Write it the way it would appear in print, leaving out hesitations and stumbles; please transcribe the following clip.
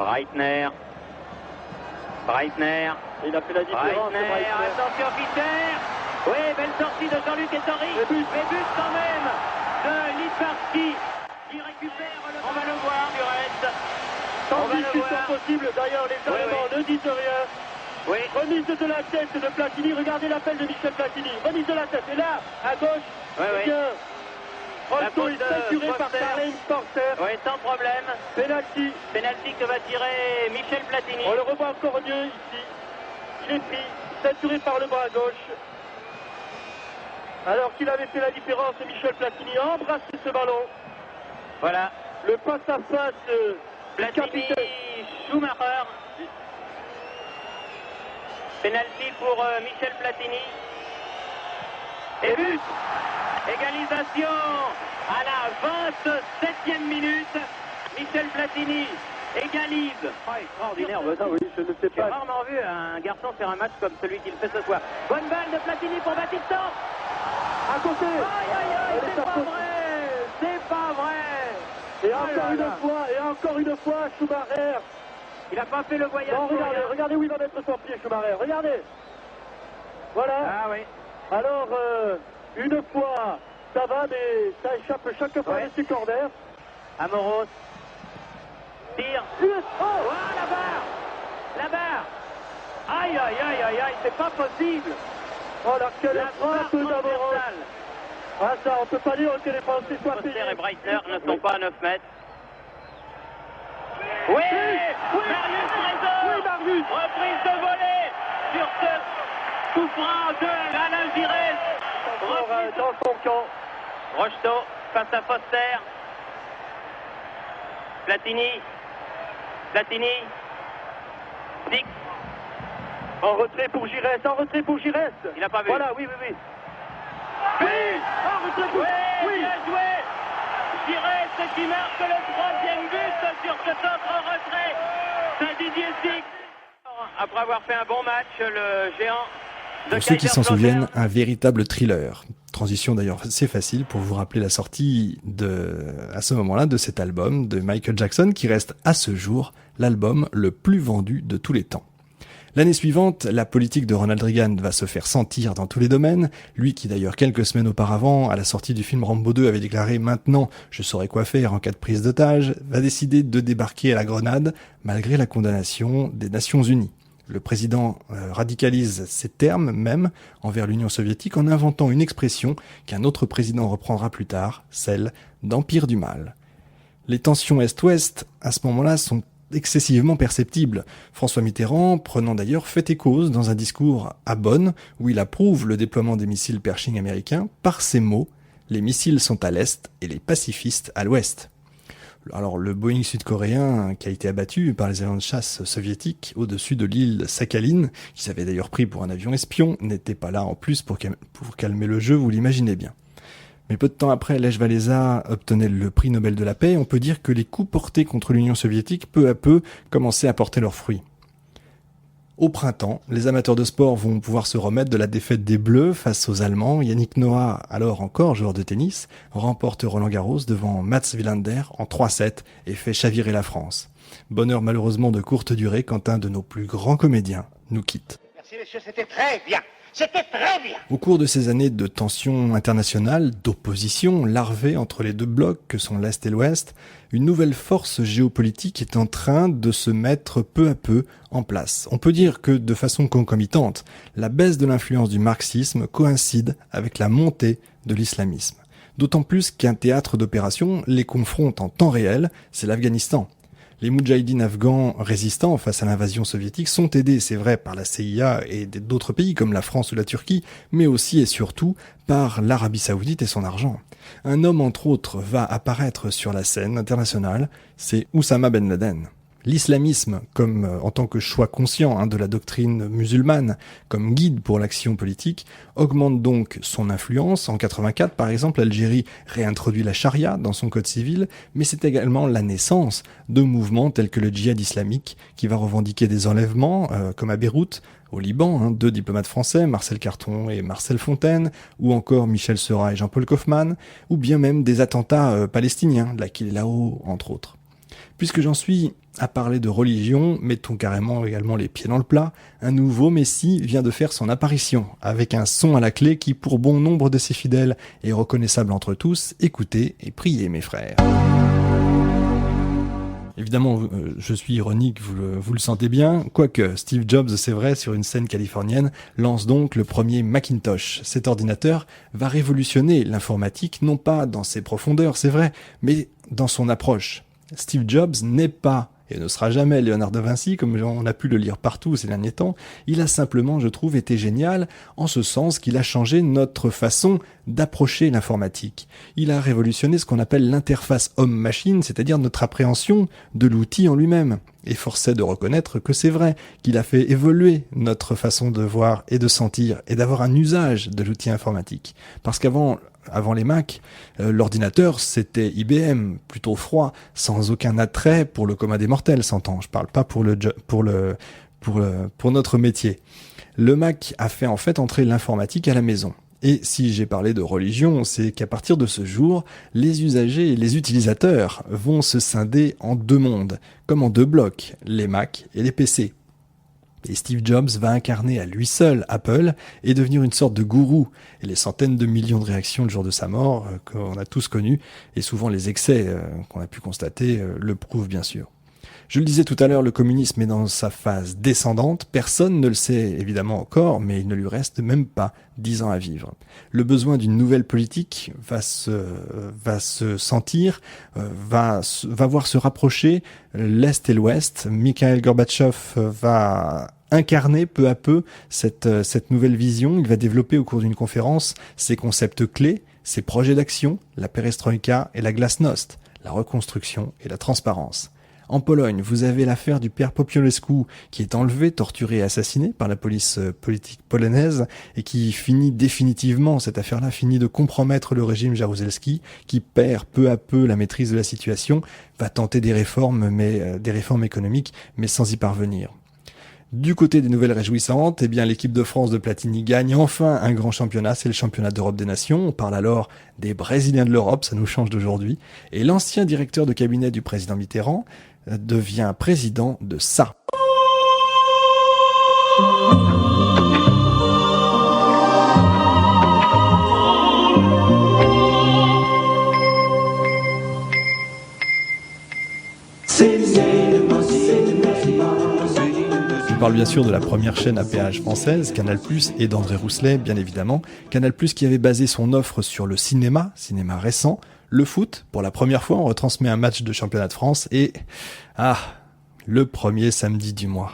Breitner. Il a fait la différence. Breitner. Attention Fischer. Oui, belle sortie de Jean-Luc Ettori. Mais but quand même de Littbarski qui récupère le... On va le voir du reste. Sans discussion possible, d'ailleurs les Allemands ne disent rien. Oui. Remise de la tête de Platini, regardez l'appel de Michel Platini. Remise de la tête, et là, à gauche, bien. Rolto est ceinturé par Karl-Heinz Forster. Oui, sans problème. Penalty. Penalty que va tirer Michel Platini. On le revoit encore mieux ici. Il est pris, ceinturé par le bras gauche. Alors qu'il avait fait la différence, Michel Platini a embrassé ce ballon. Voilà. Le face-à-face Platini, Schumacher. Penalty pour Michel Platini. Et but. Égalisation à la 27e minute. Michel Platini égalise. Extraordinaire, oui, je ne sais J'ai pas. rarement vu un garçon faire un match comme celui qu'il fait ce soir. Bonne balle de Platini pour Batista. À côté. Aïe, c'est pas vrai. C'est pas vrai. Et encore une fois, Schumacher. Il n'a pas fait le voyage. Non, regardez où il va mettre son pied, Schumacher. Regardez. Voilà. Ah oui. Alors, une fois, ça va, mais ça échappe chaque fois de ses corners. Amoros. Tire. Oh, la barre. Aïe, c'est pas possible. Oh là, quelle frappe d'Amoros. Ah ça, on peut pas dire que les Français soient payés. Foster et Breitner ne sont pas à 9 mètres. Oui, Marius Trésor. Marius. Reprise de volée sur ce coup franc de Alain Giresse. Dans son camp. Rocheteau face à Foster. Platini. Six. En retrait pour Giresse. Il n'a pas vu. Voilà, oui. But. Bien joué. Giresse qui marque le 3e but sur cet autre retrait. Saint-Didier Six. Après avoir fait un bon match, le géant de Pour ceux qui s'en Kaiserslautern. souviennent, un véritable thriller. Transition d'ailleurs assez facile pour vous rappeler la sortie à ce moment-là de cet album de Michael Jackson qui reste à ce jour l'album le plus vendu de tous les temps. L'année suivante, la politique de Ronald Reagan va se faire sentir dans tous les domaines. Lui qui d'ailleurs quelques semaines auparavant, à la sortie du film Rambo 2, avait déclaré « Maintenant, je saurai quoi faire en cas de prise d'otage », va décider de débarquer à la Grenade malgré la condamnation des Nations Unies. Le président radicalise ces termes même envers l'Union soviétique en inventant une expression qu'un autre président reprendra plus tard, celle d'empire du mal. Les tensions Est-Ouest, à ce moment-là, sont excessivement perceptibles. François Mitterrand prenant d'ailleurs fait et cause dans un discours à Bonn où il approuve le déploiement des missiles Pershing américains par ces mots « Les missiles sont à l'Est et les pacifistes à l'Ouest ». Alors le Boeing sud-coréen qui a été abattu par les avions de chasse soviétiques au-dessus de l'île Sakhaline, qui s'avait d'ailleurs pris pour un avion espion, n'était pas là en plus pour calmer le jeu, vous l'imaginez bien. Mais peu de temps après, Lech Walesa obtenait le prix Nobel de la paix, on peut dire que les coups portés contre l'Union soviétique peu à peu commençaient à porter leurs fruits. Au printemps, les amateurs de sport vont pouvoir se remettre de la défaite des Bleus face aux Allemands. Yannick Noah, alors encore joueur de tennis, remporte Roland-Garros devant Mats Wilander en 3-7 et fait chavirer la France. Bonheur malheureusement de courte durée quand un de nos plus grands comédiens nous quitte. Merci messieurs, c'était très bien. C'était très bien. Au cours de ces années de tensions internationales, d'opposition larvée entre les deux blocs que sont l'Est et l'Ouest, une nouvelle force géopolitique est en train de se mettre peu à peu en place. On peut dire que de façon concomitante, la baisse de l'influence du marxisme coïncide avec la montée de l'islamisme. D'autant plus qu'un théâtre d'opération les confronte en temps réel, c'est l'Afghanistan. Les moudjahidines afghans résistants face à l'invasion soviétique sont aidés, c'est vrai, par la CIA et d'autres pays comme la France ou la Turquie, mais aussi et surtout par l'Arabie Saoudite et son argent. Un homme, entre autres, va apparaître sur la scène internationale, c'est Oussama Ben Laden. L'islamisme, comme en tant que choix conscient de la doctrine musulmane, comme guide pour l'action politique, augmente donc son influence. En 84, par exemple, l'Algérie réintroduit la charia dans son code civil, mais c'est également la naissance de mouvements tels que le djihad islamique, qui va revendiquer des enlèvements, comme à Beyrouth, au Liban, 2 diplomates français, Marcel Carton et Marcel Fontaine, ou encore Michel Seurat et Jean-Paul Kaufmann, ou bien même des attentats palestiniens, de l'Aqil Lao, entre autres. Puisque j'en suis À parler de religion, mettons carrément également les pieds dans le plat, un nouveau Messie vient de faire son apparition, avec un son à la clé qui, pour bon nombre de ses fidèles, est reconnaissable entre tous. Écoutez et priez mes frères. Évidemment, je suis ironique, vous le sentez bien, quoique Steve Jobs, c'est vrai, sur une scène californienne, lance donc le premier Macintosh. Cet ordinateur va révolutionner l'informatique, non pas dans ses profondeurs, c'est vrai, mais dans son approche. Steve Jobs n'est pas et ne sera jamais Léonard de Vinci, comme on a pu le lire partout ces derniers temps. Il a simplement, je trouve, été génial, en ce sens qu'il a changé notre façon d'approcher l'informatique. Il a révolutionné ce qu'on appelle l'interface homme-machine, c'est-à-dire notre appréhension de l'outil en lui-même. Et force est de reconnaître que c'est vrai, qu'il a fait évoluer notre façon de voir et de sentir, et d'avoir un usage de l'outil informatique. Parce qu'avant les Mac, l'ordinateur c'était IBM, plutôt froid, sans aucun attrait pour le commun des mortels, s'entend. Je parle pas pour notre métier. Le Mac a fait en fait entrer l'informatique à la maison. Et si j'ai parlé de religion, c'est qu'à partir de ce jour, les usagers et les utilisateurs vont se scinder en deux mondes, comme en deux blocs, les Mac et les PC. Et Steve Jobs va incarner à lui seul Apple et devenir une sorte de gourou. Et les centaines de millions de réactions le jour de sa mort, qu'on a tous connues, et souvent les excès qu'on a pu constater, le prouvent bien sûr. Je le disais tout à l'heure, le communisme est dans sa phase descendante. Personne ne le sait évidemment encore, mais il ne lui reste même pas 10 ans à vivre. Le besoin d'une nouvelle politique va se sentir, va voir se rapprocher l'Est et l'Ouest. Mikhail Gorbatchev va incarner peu à peu cette nouvelle vision. Il va développer au cours d'une conférence ses concepts clés, ses projets d'action, la perestroïka et la glasnost, la reconstruction et la transparence. En Pologne, vous avez l'affaire du père Popiołescu qui est enlevé, torturé et assassiné par la police politique polonaise et qui finit définitivement, cette affaire-là finit de compromettre le régime Jaruzelski qui perd peu à peu la maîtrise de la situation, va tenter des réformes économiques, mais sans y parvenir. Du côté des nouvelles réjouissantes, eh bien l'équipe de France de Platini gagne enfin un grand championnat, c'est le championnat d'Europe des Nations. On parle alors des Brésiliens de l'Europe, ça nous change d'aujourd'hui. Et l'ancien directeur de cabinet du président Mitterrand devient président de ça. Je parle bien sûr de la première chaîne à péage française, Canal+, et d'André Rousselet, bien évidemment. Canal+, qui avait basé son offre sur le cinéma récent, le foot. Pour la première fois, on retransmet un match de championnat de France et... le premier samedi du mois.